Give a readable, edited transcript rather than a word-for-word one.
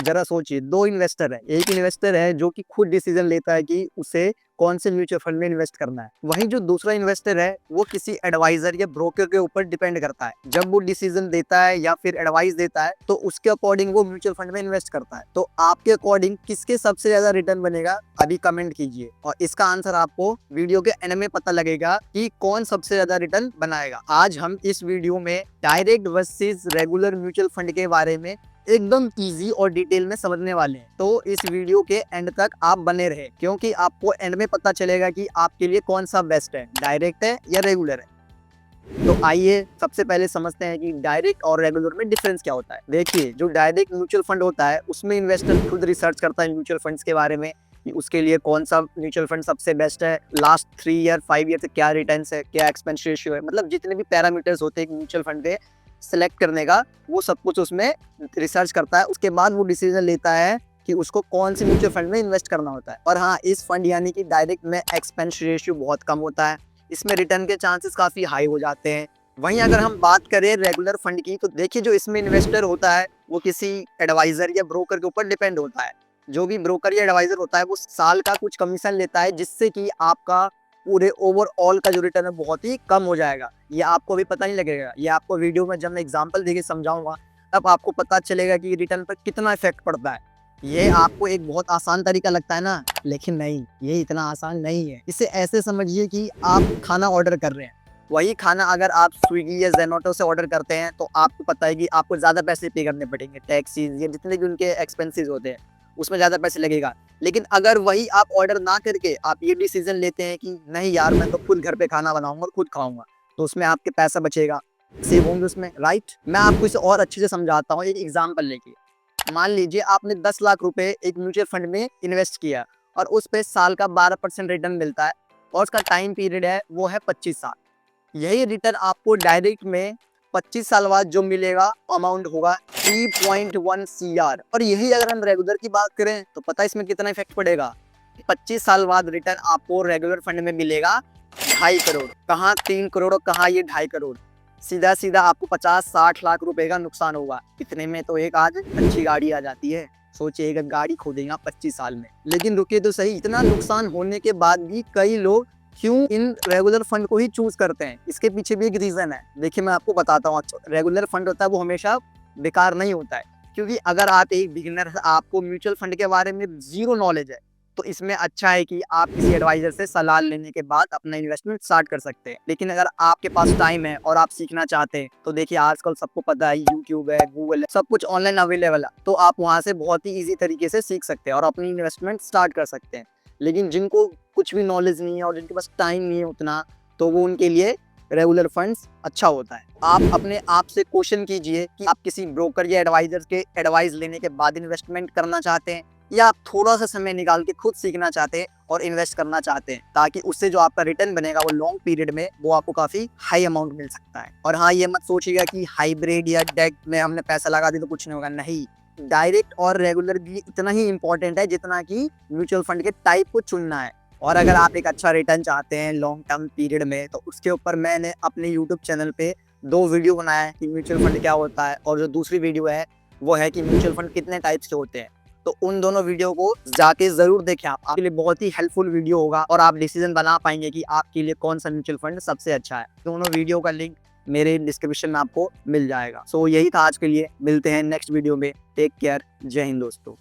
जरा सोचिए, दो इन्वेस्टर है, एक इन्वेस्टर है जो कि खुद डिसीजन लेता है कि उसे कौन से म्यूचुअल फंड में इन्वेस्ट करना है, वहीं जो दूसरा इन्वेस्टर है वो किसी एडवाइजर या ब्रोकर के ऊपर डिपेंड करता है। जब वो डिसीजन देता है या फिर एडवाइस देता है तो उसके अकॉर्डिंग वो म्यूचुअल फंड में इन्वेस्ट करता है। तो आपके अकॉर्डिंग किसके सबसे ज्यादा रिटर्न बनेगा, अभी कमेंट कीजिए और इसका आंसर आपको वीडियो के एंड में पता लगेगा कि कौन सबसे ज्यादा रिटर्न बनाएगा। आज हम इस वीडियो में direct versus regular mutual fund के बारे में एकदम इजी और डिटेल में समझने वाले हैं, तो इस वीडियो के एंड तक आप बने रहे क्योंकि आपको एंड में पता चलेगा कि आपके लिए कौन सा बेस्ट है, डायरेक्ट है या रेगुलर है। तो आइए सबसे पहले समझते हैं कि डायरेक्ट और रेगुलर में डिफरेंस क्या होता है। देखिए, जो डायरेक्ट म्यूचुअल फंड होता है उसमें इन्वेस्टर खुद रिसर्च करता है म्यूचुअल फंड्स के बारे में कि उसके लिए कौन सा म्यूचुअल फंड सबसे बेस्ट है, लास्ट 3 ईयर 5 ईयर से क्या रिटर्न्स है, क्या एक्सपेंस रेशियो है, मतलब जितने भी पैरामीटर्स होते हैं म्यूचुअल फंड पे सेलेक्ट करने का, वो सब कुछ उसमें रिसर्च करता है। उसके बाद वो डिसीजन लेता है कि उसको कौन से म्यूचुअल फंड में इन्वेस्ट करना होता है। और हाँ, इस फंड यानी कि डायरेक्ट में एक्सपेंस रेशियो बहुत कम होता है, इसमें रिटर्न के चांसेस काफ़ी हाई हो जाते हैं। वहीं अगर हम बात करें रेगुलर फंड की, तो देखिए जो इसमें इन्वेस्टर होता है वो किसी एडवाइजर या ब्रोकर के ऊपर डिपेंड होता है। जो भी ब्रोकर या एडवाइजर होता है वो साल का कुछ कमीशन लेता है, जिससे कि आपका पूरे ओवरऑल का जो रिटर्न है बहुत ही कम हो जाएगा। ये आपको भी पता नहीं लगेगा, ये आपको वीडियो में जब मैं एग्जांपल देके समझाऊंगा तब आपको पता चलेगा कि रिटर्न पर कितना इफेक्ट पड़ता है। ये आपको एक बहुत आसान तरीका लगता है ना, लेकिन नहीं, ये इतना आसान नहीं है। इसे ऐसे समझिए कि आप खाना ऑर्डर कर रहे हैं, वही खाना अगर आप स्विगी या जेनोटो से ऑर्डर करते हैं तो आपको पता है कि आपको ज़्यादा पैसे पे करने पड़ेंगे, टैक्सीज या जितने भी उनके एक्सपेंसेस होते हैं उसमें ज़्यादा पैसे लगेगा। लेकिन अगर वही आप ऑर्डर ना करके आप ये डिसीजन लेते हैं कि नहीं यार, मैं तो खुद घर पे खाना बनाऊंगा और खुद खाऊंगा, तो उसमें आपके पैसा बचेगा, सेव होंगे उसमें, राइट। मैं आपको इसे और अच्छे से समझाता हूँ एक एग्जांपल लेके। मान लीजिए आपने 10 लाख रुपए एक म्यूचुअल फंड में इन्वेस्ट किया और उस पे साल का 12% रिटर्न मिलता है और उसका टाइम पीरियड है वो है 25 साल। यही रिटर्न आपको डायरेक्ट में 25 साल बाद जो मिलेगा अमाउंट होगा 3.1 CR। और यही अगर हम रेगुलर की बात करें तो पता है इसमें कितना इफेक्ट पड़ेगा। 25 साल बाद रिटर्न आपको रेगुलर फंड में मिलेगा 2.5 करोड़, कहाँ 3 करोड़ और कहाँ ये 2.5 करोड़। सीधा सीधा आपको 50-60 लाख रुपए का नुकसान होगा। इतने में तो एक आज अच्छी गाड़ी आ जाती है। सोचिए एक गाड़ी खो देगा 25 साल में। लेकिन रुकिए तो सही, इतना नुकसान होने के बाद भी कई लोग क्यों इन रेगुलर फंड को ही चूज करते हैं, इसके पीछे भी एक रीजन है। देखिए मैं आपको बताता हूँ। रेगुलर फंड होता है वो हमेशा बेकार नहीं होता है, क्योंकि अगर आप एक बिगिनर, आपको म्यूचुअल फंड के बारे में जीरो नॉलेज है, तो इसमें अच्छा है कि आप किसी एडवाइजर से सलाह लेने के बाद अपना इन्वेस्टमेंट स्टार्ट कर सकते हैं। लेकिन अगर आपके पास टाइम है और आप सीखना चाहते हैं तो देखिए आजकल सबको पता है यूट्यूब है, गूगल है, सब कुछ ऑनलाइन अवेलेबल है, तो आप वहां से बहुत ही ईजी तरीके से सीख सकते हैं और अपनी इन्वेस्टमेंट स्टार्ट कर सकते हैं। लेकिन जिनको कुछ भी नॉलेज नहीं है और जिनके पास टाइम नहीं है उतना, तो वो उनके लिए रेगुलर फंड्स अच्छा होता है। आप अपने आप से क्वेश्चन कीजिए कि आप किसी ब्रोकर या एडवाइजर के एडवाइस लेने के बाद इन्वेस्टमेंट करना चाहते हैं या आप थोड़ा सा समय निकाल के खुद सीखना चाहते हैं और इन्वेस्ट करना चाहते हैं, ताकि उससे जो आपका रिटर्न बनेगा वो लॉन्ग पीरियड में वो आपको काफी हाई अमाउंट मिल सकता है। और हाँ, ये मत सोचिएगा कि हाइब्रिड या डेट में हमने पैसा लगा दिया तो कुछ नहीं होगा, नहीं। डायरेक्ट और रेगुलर भी इतना ही इंपॉर्टेंट है जितना कि म्यूचुअल फंड के टाइप को चुनना है। और अगर आप एक अच्छा रिटर्न चाहते हैं लॉन्ग टर्म पीरियड में, तो उसके ऊपर मैंने अपने यूट्यूब चैनल पे 2 वीडियो बनाया है कि म्यूचुअल फंड क्या होता है, और जो दूसरी वीडियो है वो है कि म्यूचुअल फंड कितने टाइप्स के होते हैं। तो उन दोनों वीडियो को जाके जरूर देखें, आपके लिए बहुत ही हेल्पफुल वीडियो होगा और आप डिसीजन बना पाएंगे कि आपके लिए कौन सा म्यूचुअल फंड सबसे अच्छा है। दोनों वीडियो का लिंक मेरे डिस्क्रिप्शन में आपको मिल जाएगा। सो यही था आज के लिए, मिलते हैं नेक्स्ट वीडियो में। टेक केयर, जय हिंद दोस्तों।